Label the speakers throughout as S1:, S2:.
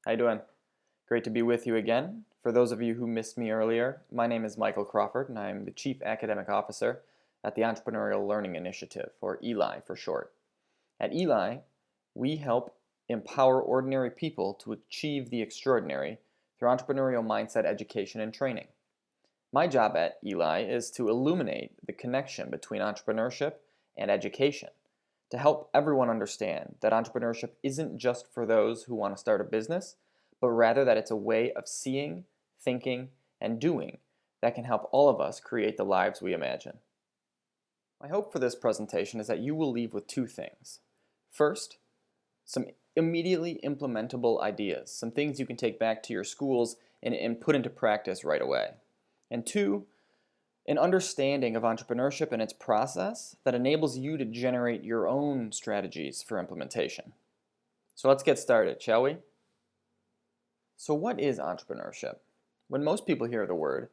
S1: How you doing? Great to be with you again. For those of you who missed me earlier, my name is Michael Crawford, and I'm the Chief Academic Officer at the Entrepreneurial Learning Initiative, or ELI for short. At ELI, we help empower ordinary people to achieve the extraordinary through entrepreneurial mindset education and training. My job at ELI is to illuminate the connection between entrepreneurship and education, to help everyone understand that entrepreneurship isn't just for those who want to start a business, but rather that it's a way of seeing, thinking, and doing that can help all of us create the lives we imagine. My hope for this presentation is that you will leave with two things. First, some immediately implementable ideas, some things you can take back to your schools and put into practice right away. And two, an understanding of entrepreneurship and its process that enables you to generate your own strategies for implementation. So let's get started, shall we? So what is entrepreneurship? When most people hear the word,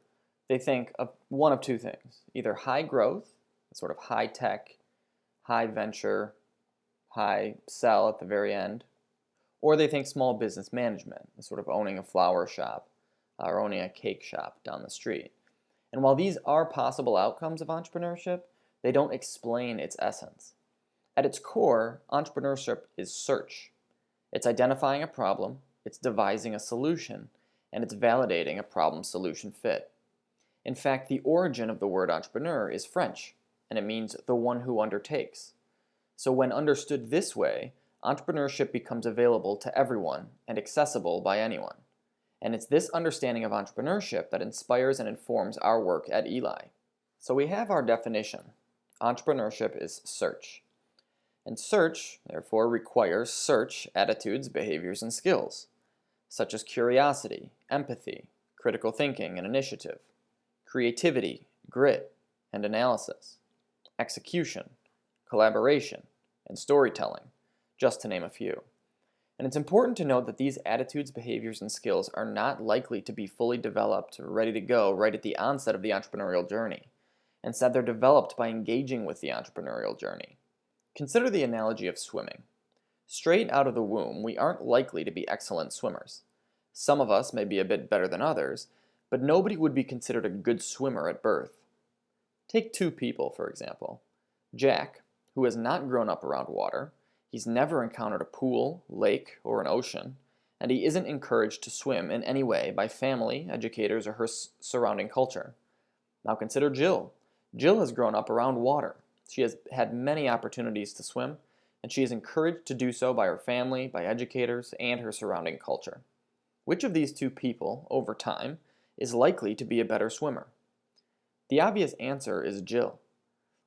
S1: they think of one of two things, either high growth, sort of high tech, high venture, high sell at the very end, or they think small business management, sort of owning a flower shop or owning a cake shop down the street. And while these are possible outcomes of entrepreneurship, they don't explain its essence. At its core, entrepreneurship is search. It's identifying a problem, it's devising a solution, and it's validating a problem-solution fit. In fact, the origin of the word entrepreneur is French, and it means the one who undertakes. So when understood this way, entrepreneurship becomes available to everyone and accessible by anyone. And it's this understanding of entrepreneurship that inspires and informs our work at ELI. So we have our definition. Entrepreneurship is search. And search, therefore, requires search attitudes, behaviors, and skills, such as curiosity, empathy, critical thinking and initiative, creativity, grit, and analysis, execution, collaboration, and storytelling, just to name a few. And it's important to note that these attitudes, behaviors, and skills are not likely to be fully developed or ready to go right at the onset of the entrepreneurial journey. Instead, they're developed by engaging with the entrepreneurial journey. Consider the analogy of swimming. Straight out of the womb, we aren't likely to be excellent swimmers. Some of us may be a bit better than others, but nobody would be considered a good swimmer at birth. Take two people, for example. Jack, who has not grown up around water, he's never encountered a pool, lake, or an ocean, and he isn't encouraged to swim in any way by family, educators, or her surrounding culture. Now consider Jill. Jill has grown up around water. She has had many opportunities to swim, and she is encouraged to do so by her family, by educators, and her surrounding culture. Which of these two people, over time, is likely to be a better swimmer? The obvious answer is Jill.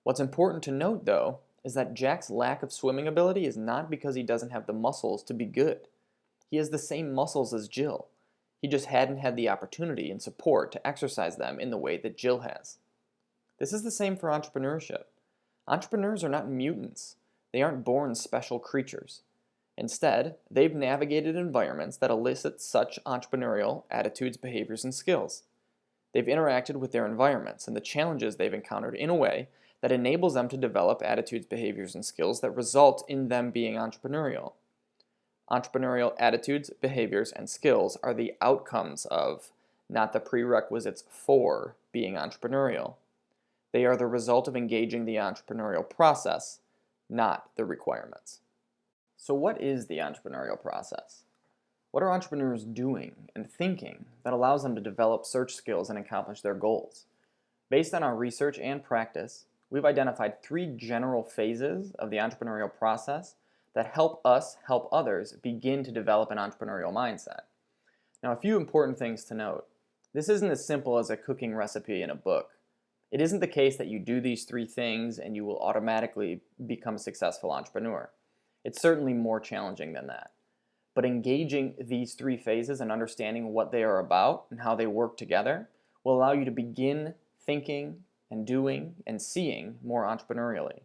S1: What's important to note, though, is that Jack's lack of swimming ability is not because he doesn't have the muscles to be good. He has the same muscles as Jill. He just hadn't had the opportunity and support to exercise them in the way that Jill has. This is the same for entrepreneurship. Entrepreneurs are not mutants. They aren't born special creatures. Instead, they've navigated environments that elicit such entrepreneurial attitudes, behaviors, and skills. They've interacted with their environments and the challenges they've encountered in a way that enables them to develop attitudes, behaviors, and skills that result in them being entrepreneurial. Entrepreneurial attitudes, behaviors, and skills are the outcomes of, not the prerequisites for, being entrepreneurial. They are the result of engaging the entrepreneurial process, not the requirements. So what is the entrepreneurial process? What are entrepreneurs doing and thinking that allows them to develop search skills and accomplish their goals? Based on our research and practice, we've identified three general phases of the entrepreneurial process that help us help others begin to develop an entrepreneurial mindset. Now, a few important things to note. This isn't as simple as a cooking recipe in a book. It isn't the case that you do these three things and you will automatically become a successful entrepreneur. It's certainly more challenging than that. But engaging these three phases and understanding what they are about and how they work together will allow you to begin thinking and doing and seeing more entrepreneurially.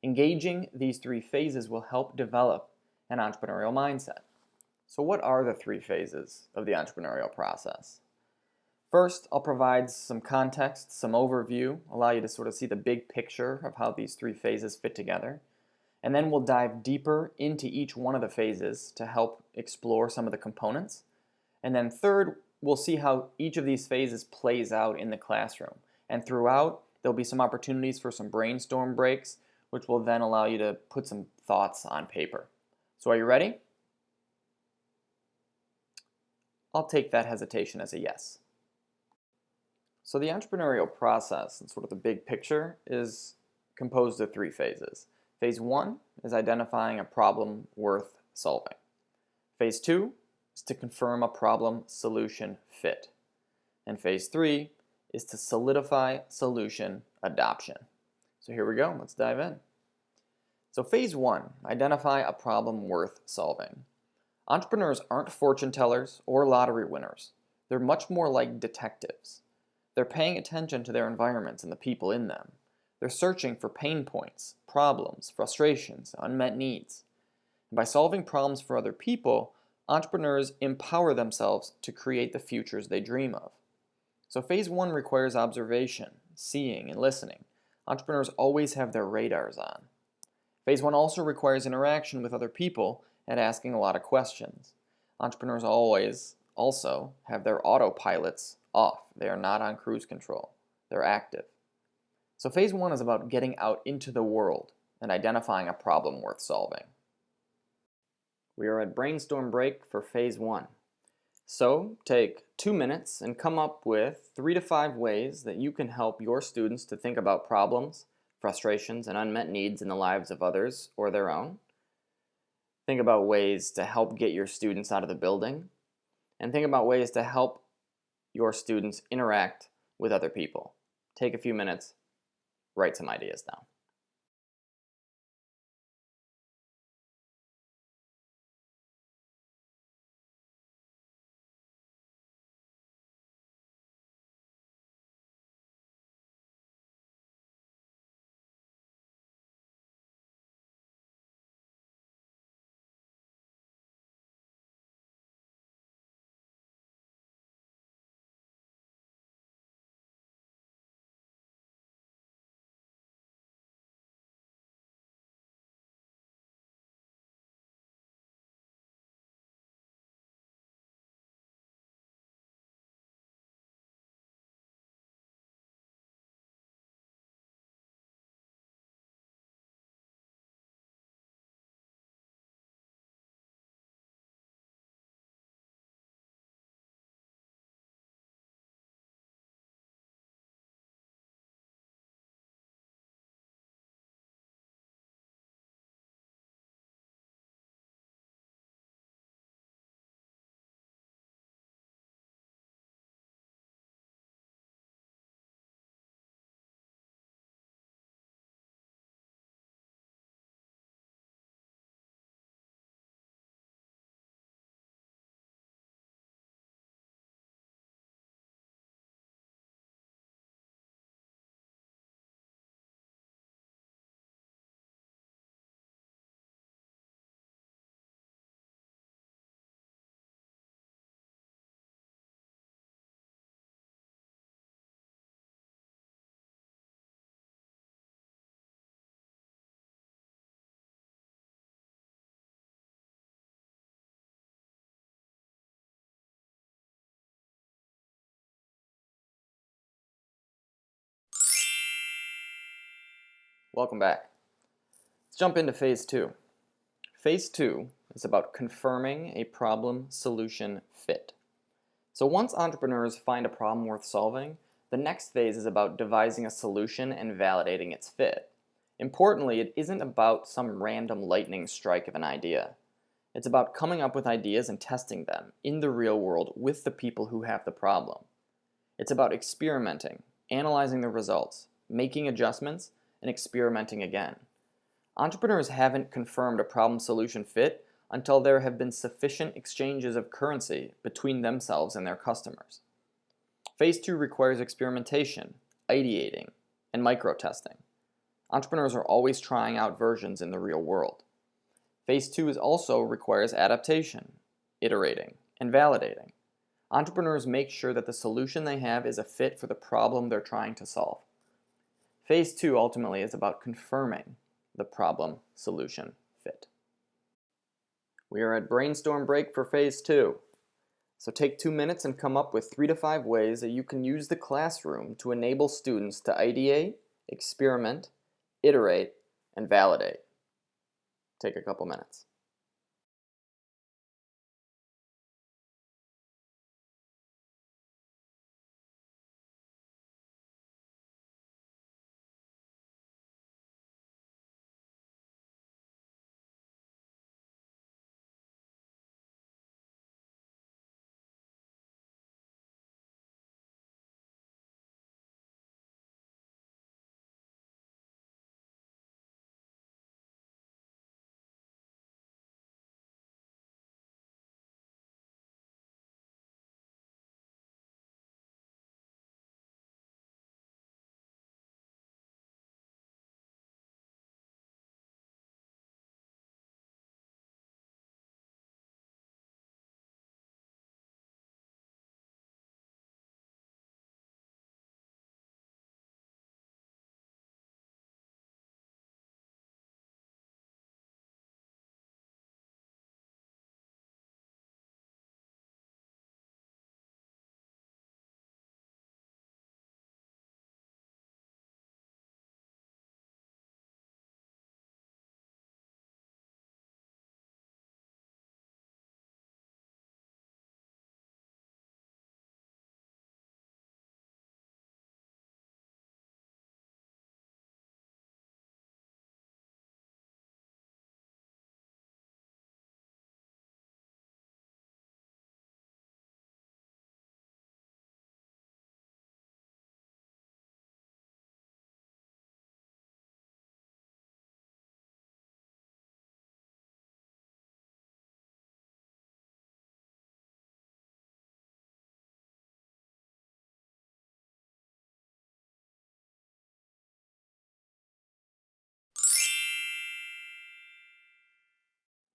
S1: Engaging these three phases will help develop an entrepreneurial mindset. So what are the three phases of the entrepreneurial process? First, I'll provide some context, some overview, allow you to sort of see the big picture of how these three phases fit together. And then we'll dive deeper into each one of the phases to help explore some of the components. And then third, we'll see how each of these phases plays out in the classroom. And throughout, there'll be some opportunities for some brainstorm breaks, which will then allow you to put some thoughts on paper. So are you ready? I'll take that hesitation as a yes. So the entrepreneurial process, and sort of the big picture, is composed of 3 phases. Phase 1 is identifying a problem worth solving. Phase 2 is to confirm a problem-solution fit. And phase 3 is to solidify solution adoption. So here we go, let's dive in. So phase 1, identify a problem worth solving. Entrepreneurs aren't fortune tellers or lottery winners. They're much more like detectives. They're paying attention to their environments and the people in them. They're searching for pain points, problems, frustrations, unmet needs. And by solving problems for other people, entrepreneurs empower themselves to create the futures they dream of. So phase 1 requires observation, seeing, and listening. Entrepreneurs always have their radars on. Phase 1 also requires interaction with other people and asking a lot of questions. Entrepreneurs always also have their autopilots off. They are not on cruise control. They're active. So phase 1 is about getting out into the world and identifying a problem worth solving. We are at brainstorm break for phase 1. So take 2 minutes and come up with 3 to 5 ways that you can help your students to think about problems, frustrations, and unmet needs in the lives of others or their own. Think about ways to help get your students out of the building, and think about ways to help your students interact with other people. Take a few minutes, write some ideas down. Welcome back. Let's jump into phase 2. Phase 2 is about confirming a problem-solution fit. So once entrepreneurs find a problem worth solving, the next phase is about devising a solution and validating its fit. Importantly, it isn't about some random lightning strike of an idea. It's about coming up with ideas and testing them in the real world with the people who have the problem. It's about experimenting, analyzing the results, making adjustments, and experimenting again. Entrepreneurs haven't confirmed a problem-solution fit until there have been sufficient exchanges of currency between themselves and their customers. Phase 2 requires experimentation, ideating, and micro-testing. Entrepreneurs are always trying out versions in the real world. Phase 2 also requires adaptation, iterating, and validating. Entrepreneurs make sure that the solution they have is a fit for the problem they're trying to solve. Phase 2 ultimately is about confirming the problem-solution fit. We are at brainstorm break for phase 2. So take 2 minutes and come up with 3 to 5 ways that you can use the classroom to enable students to ideate, experiment, iterate, and validate. Take a couple minutes.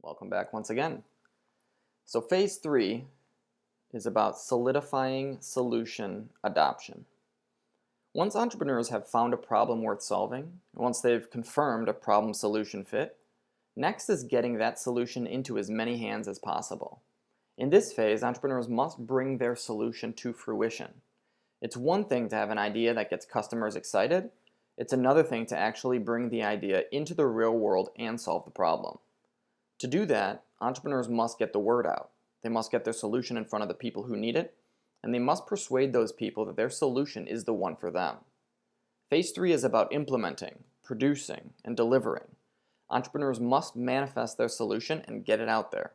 S1: Welcome back once again. So phase 3 is about solidifying solution adoption. Once entrepreneurs have found a problem worth solving, once they've confirmed a problem-solution fit, next is getting that solution into as many hands as possible. In this phase, entrepreneurs must bring their solution to fruition. It's one thing to have an idea that gets customers excited. It's another thing to actually bring the idea into the real world and solve the problem. To do that, entrepreneurs must get the word out. They must get their solution in front of the people who need it, and they must persuade those people that their solution is the one for them. Phase 3 is about implementing, producing, and delivering. Entrepreneurs must manifest their solution and get it out there.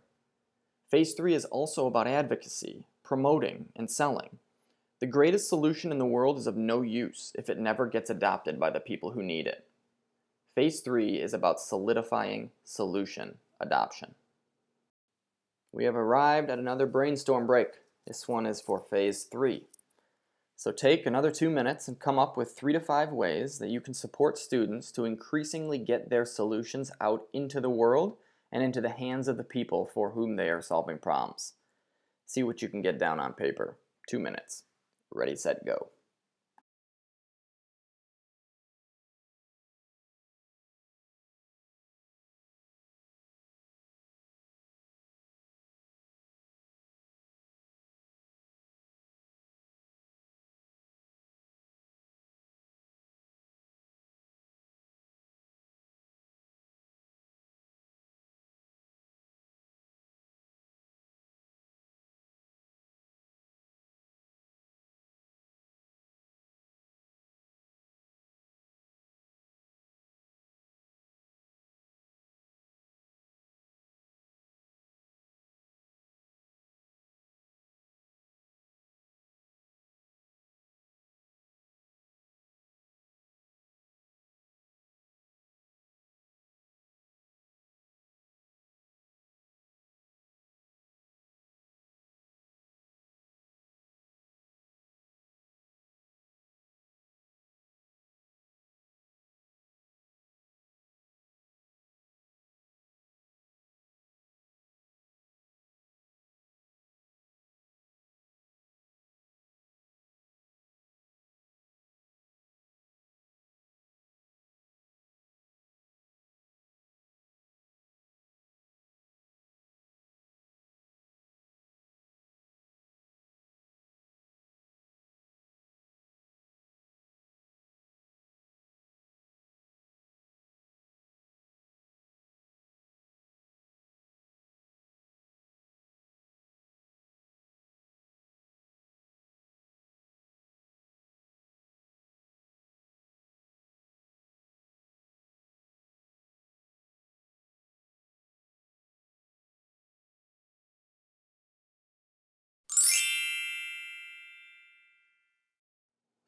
S1: Phase 3 is also about advocacy, promoting, and selling. The greatest solution in the world is of no use if it never gets adopted by the people who need it. Phase 3 is about solidifying solution adoption. We have arrived at another brainstorm break. This one is for phase 3. So take another 2 minutes and come up with 3 to 5 ways that you can support students to increasingly get their solutions out into the world and into the hands of the people for whom they are solving problems. See what you can get down on paper. 2 minutes. Ready, set, go.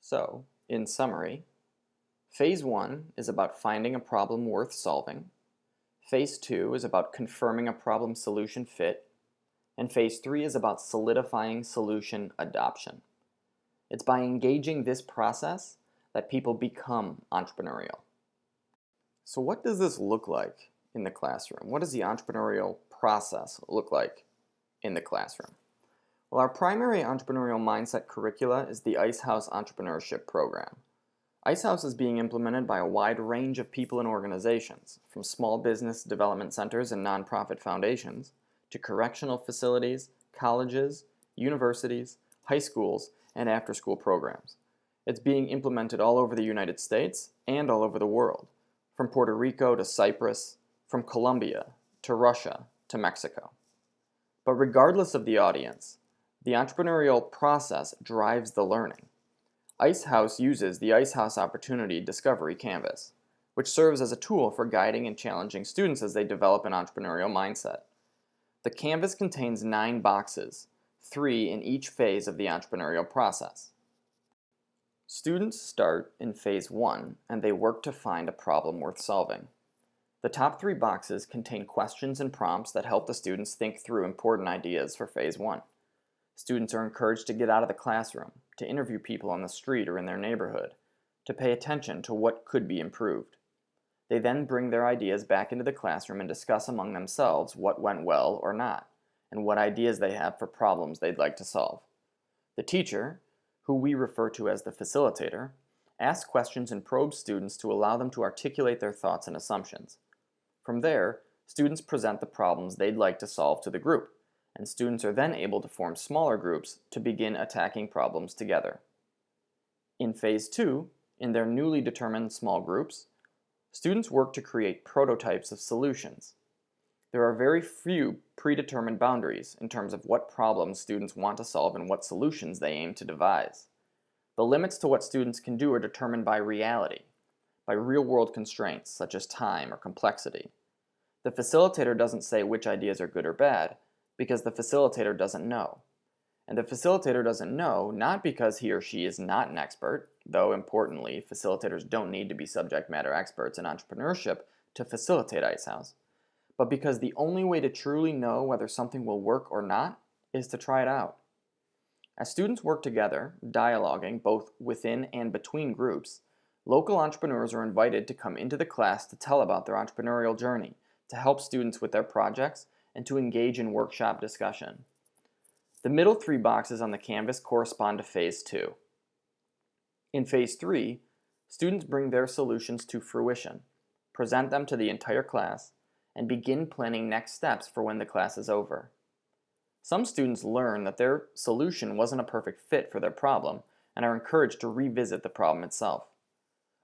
S1: So, in summary, Phase 1 is about finding a problem worth solving. Phase 2 is about confirming a problem solution fit. And Phase 3 is about solidifying solution adoption. It's by engaging this process that people become entrepreneurial. So what does this look like in the classroom? What does the entrepreneurial process look like in the classroom? Well, our primary entrepreneurial mindset curricula is the Icehouse Entrepreneurship Program. Icehouse is being implemented by a wide range of people and organizations, from small business development centers and nonprofit foundations, to correctional facilities, colleges, universities, high schools, and after-school programs. It's being implemented all over the United States and all over the world, from Puerto Rico to Cyprus, from Colombia to Russia to Mexico. But regardless of the audience, the entrepreneurial process drives the learning. Icehouse uses the Icehouse Opportunity Discovery Canvas, which serves as a tool for guiding and challenging students as they develop an entrepreneurial mindset. The canvas contains 9 boxes, 3 in each phase of the entrepreneurial process. Students start in Phase 1 and they work to find a problem worth solving. The top 3 boxes contain questions and prompts that help the students think through important ideas for Phase 1. Students are encouraged to get out of the classroom, to interview people on the street or in their neighborhood, to pay attention to what could be improved. They then bring their ideas back into the classroom and discuss among themselves what went well or not, and what ideas they have for problems they'd like to solve. The teacher, who we refer to as the facilitator, asks questions and probes students to allow them to articulate their thoughts and assumptions. From there, students present the problems they'd like to solve to the group, and students are then able to form smaller groups to begin attacking problems together. In Phase 2, in their newly determined small groups, students work to create prototypes of solutions. There are very few predetermined boundaries in terms of what problems students want to solve and what solutions they aim to devise. The limits to what students can do are determined by reality, by real-world constraints such as time or complexity. The facilitator doesn't say which ideas are good or bad, because the facilitator doesn't know. And the facilitator doesn't know not because he or she is not an expert, though importantly, facilitators don't need to be subject matter experts in entrepreneurship to facilitate Icehouse, but because the only way to truly know whether something will work or not is to try it out. As students work together, dialoguing both within and between groups, local entrepreneurs are invited to come into the class to tell about their entrepreneurial journey, to help students with their projects, and to engage in workshop discussion. The middle 3 boxes on the canvas correspond to Phase 2. In Phase 3, students bring their solutions to fruition, present them to the entire class, and begin planning next steps for when the class is over. Some students learn that their solution wasn't a perfect fit for their problem and are encouraged to revisit the problem itself.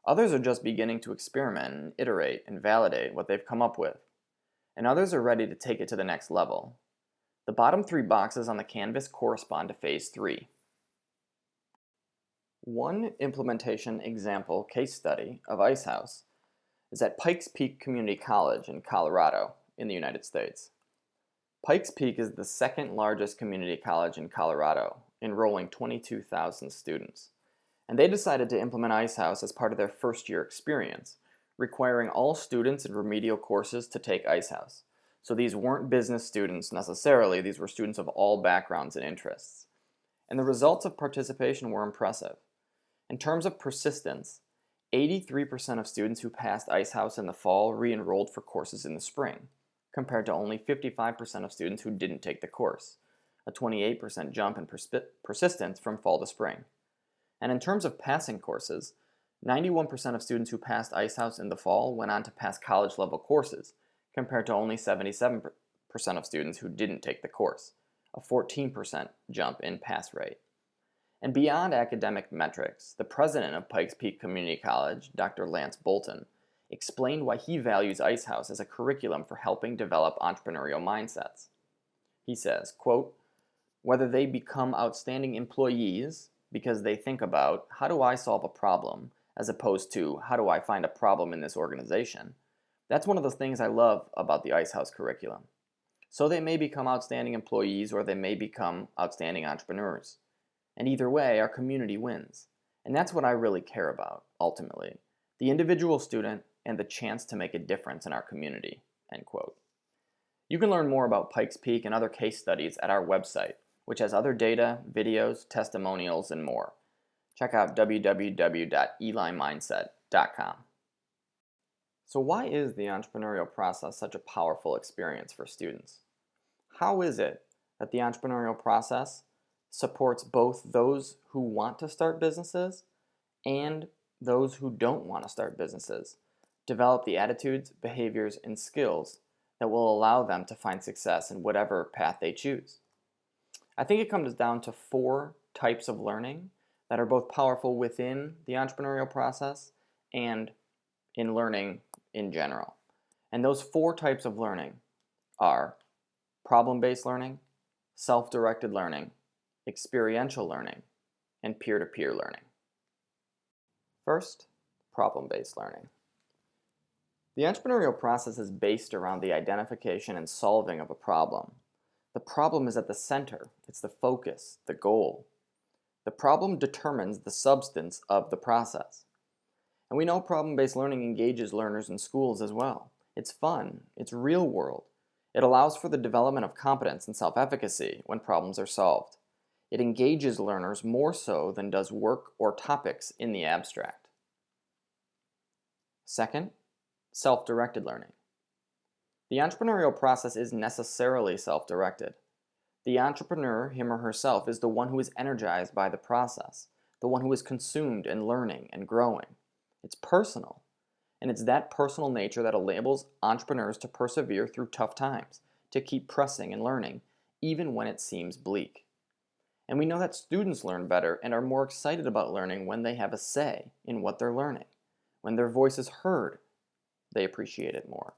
S1: Others are just beginning to experiment and iterate and validate what they've come up with. And others are ready to take it to the next level. The bottom 3 boxes on the canvas correspond to Phase 3. One implementation example case study of Icehouse is at Pikes Peak Community College in Colorado in the United States. Pikes Peak is the second largest community college in Colorado, enrolling 22,000 students. And they decided to implement Icehouse as part of their first-year experience, requiring all students in remedial courses to take Icehouse. So these weren't business students necessarily, these were students of all backgrounds and interests. And the results of participation were impressive. In terms of persistence, 83% of students who passed Icehouse in the fall re-enrolled for courses in the spring, compared to only 55% of students who didn't take the course, a 28% jump in persistence from fall to spring. And in terms of passing courses, 91% of students who passed Icehouse in the fall went on to pass college-level courses, compared to only 77% of students who didn't take the course, a 14% jump in pass rate. And beyond academic metrics, the president of Pikes Peak Community College, Dr. Lance Bolton, explained why he values Icehouse as a curriculum for helping develop entrepreneurial mindsets. He says, quote, "Whether they become outstanding employees because they think about, how do I solve a problem, as opposed to, how do I find a problem in this organization? That's one of the things I love about the Icehouse curriculum. So they may become outstanding employees or they may become outstanding entrepreneurs. And either way, our community wins. And that's what I really care about, ultimately. The individual student and the chance to make a difference in our community, end quote. You can learn more about Pikes Peak and other case studies at our website, which has other data, videos, testimonials, and more. Check out www.elimindset.com. So why is the entrepreneurial process such a powerful experience for students? How is it that the entrepreneurial process supports both those who want to start businesses and those who don't want to start businesses, develop the attitudes, behaviors, and skills that will allow them to find success in whatever path they choose? I think it comes down to 4 types of learning that are both powerful within the entrepreneurial process and in learning in general. And those 4 types of learning are problem-based learning, self-directed learning, experiential learning, and peer-to-peer learning. First, problem-based learning. The entrepreneurial process is based around the identification and solving of a problem. The problem is at the center. It's the focus, the goal. The problem determines the substance of the process. And we know problem-based learning engages learners in schools as well. It's fun. It's real world. It allows for the development of competence and self-efficacy when problems are solved. It engages learners more so than does work or topics in the abstract. Second, self-directed learning. The entrepreneurial process is necessarily self-directed. The entrepreneur, him or herself, is the one who is energized by the process, the one who is consumed in learning and growing. It's personal, and it's that personal nature that enables entrepreneurs to persevere through tough times, to keep pressing and learning, even when it seems bleak. And we know that students learn better and are more excited about learning when they have a say in what they're learning. When their voice is heard, they appreciate it more.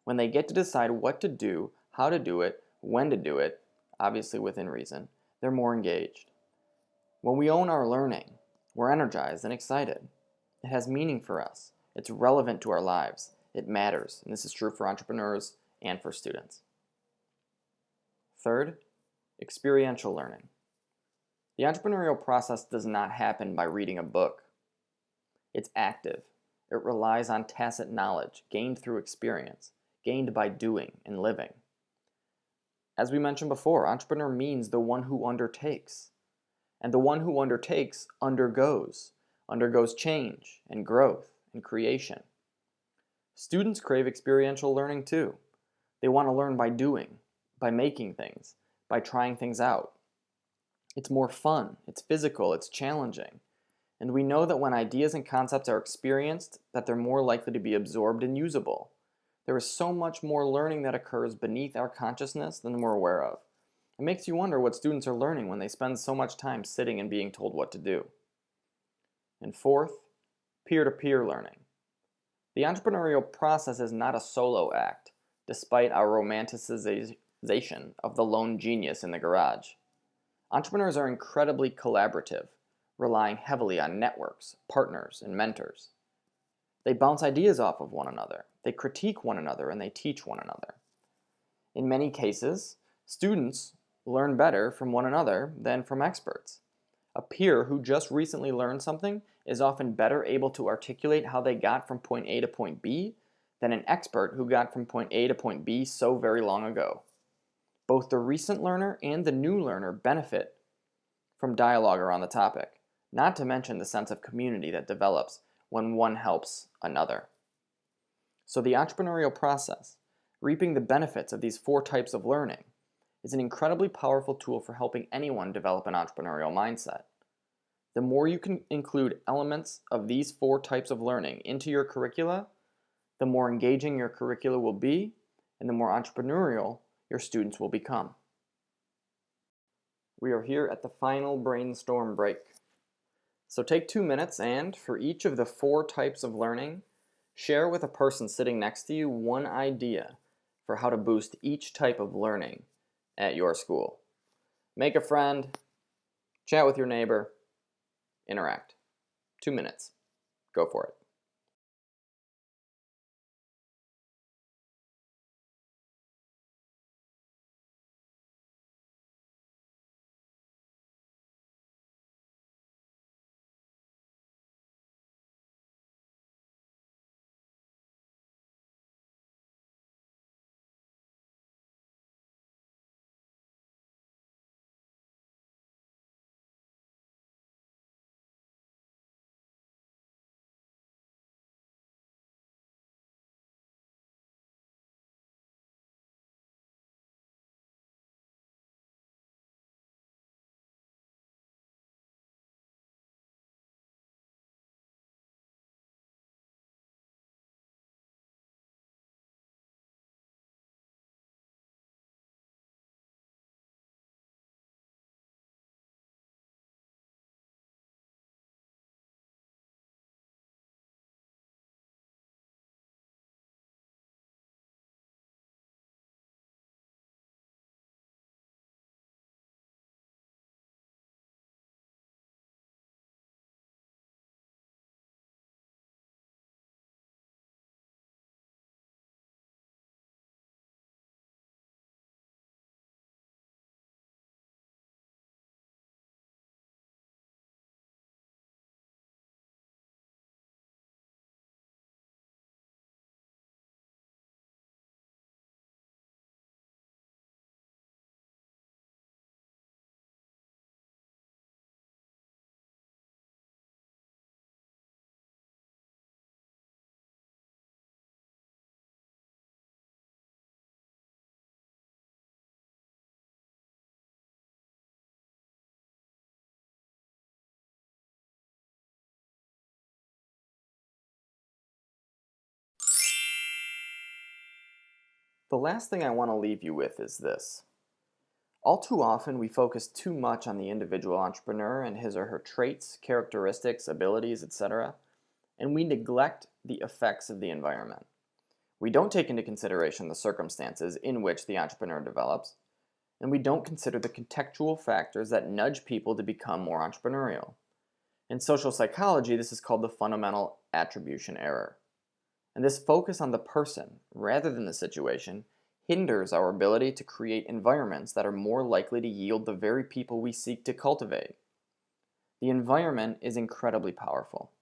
S1: When they get to decide what to do, how to do it, when to do it, obviously within reason, they're more engaged. When we own our learning, we're energized and excited. It has meaning for us. It's relevant to our lives. It matters, and this is true for entrepreneurs and for students. Third, experiential learning. The entrepreneurial process does not happen by reading a book. It's active. It relies on tacit knowledge gained through experience, gained by doing and living. As we mentioned before, entrepreneur means the one who undertakes. And the one who undertakes undergoes change and growth and creation. Students crave experiential learning too. They want to learn by doing, by making things, by trying things out. It's more fun, it's physical, it's challenging. And we know that when ideas and concepts are experienced, that they're more likely to be absorbed and usable. There is so much more learning that occurs beneath our consciousness than we're aware of. It makes you wonder what students are learning when they spend so much time sitting and being told what to do. And fourth, peer-to-peer learning. The entrepreneurial process is not a solo act, despite our romanticization of the lone genius in the garage. Entrepreneurs are incredibly collaborative, relying heavily on networks, partners, and mentors. They bounce ideas off of one another, they critique one another, and they teach one another. In many cases, students learn better from one another than from experts. A peer who just recently learned something is often better able to articulate how they got from point A to point B than an expert who got from point A to point B so very long ago. Both the recent learner and the new learner benefit from dialogue around the topic, not to mention the sense of community that develops when one helps another. So the entrepreneurial process, reaping the benefits of these 4 types of learning, is an incredibly powerful tool for helping anyone develop an entrepreneurial mindset. The more you can include elements of these 4 types of learning into your curricula, the more engaging your curricula will be, and the more entrepreneurial your students will become. We are here at the final brainstorm break. So take 2 minutes and, for each of the 4 types of learning, share with a person sitting next to you one idea for how to boost each type of learning at your school. Make a friend, chat with your neighbor, interact. 2 minutes. Go for it. The last thing I want to leave you with is this. All too often, we focus too much on the individual entrepreneur and his or her traits, characteristics, abilities, etc., and we neglect the effects of the environment. We don't take into consideration the circumstances in which the entrepreneur develops, and we don't consider the contextual factors that nudge people to become more entrepreneurial. In social psychology, this is called the fundamental attribution error. And this focus on the person rather than the situation hinders our ability to create environments that are more likely to yield the very people we seek to cultivate. The environment is incredibly powerful.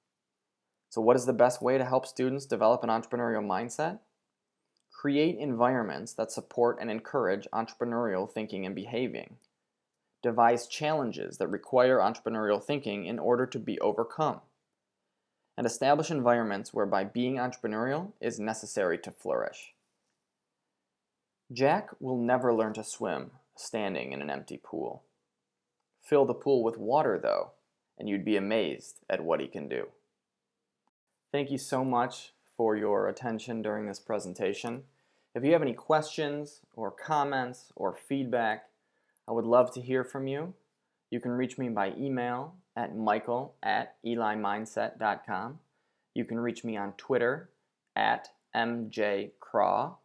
S1: So what is the best way to help students develop an entrepreneurial mindset? Create environments that support and encourage entrepreneurial thinking and behaving. Devise challenges that require entrepreneurial thinking in order to be overcome. And establish environments whereby being entrepreneurial is necessary to flourish. Jack will never learn to swim standing in an empty pool. Fill the pool with water, though, and you'd be amazed at what he can do. Thank you so much for your attention during this presentation. If you have any questions or comments or feedback, I would love to hear from you. You can reach me by email at michael@elimindset.com. You can reach me on Twitter at mjcraw.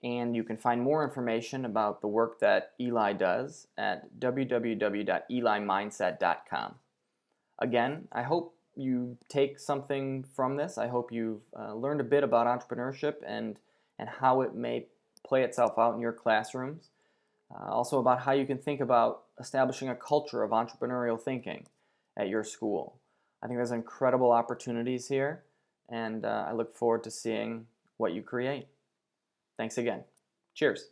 S1: And you can find more information about the work that Eli does at www.elimindset.com. Again, I hope you take something from this. I hope you've learned a bit about entrepreneurship and how it may play itself out in your classrooms. Also about how you can think about establishing a culture of entrepreneurial thinking at your school. I think there's incredible opportunities here, and I look forward to seeing what you create. Thanks again. Cheers.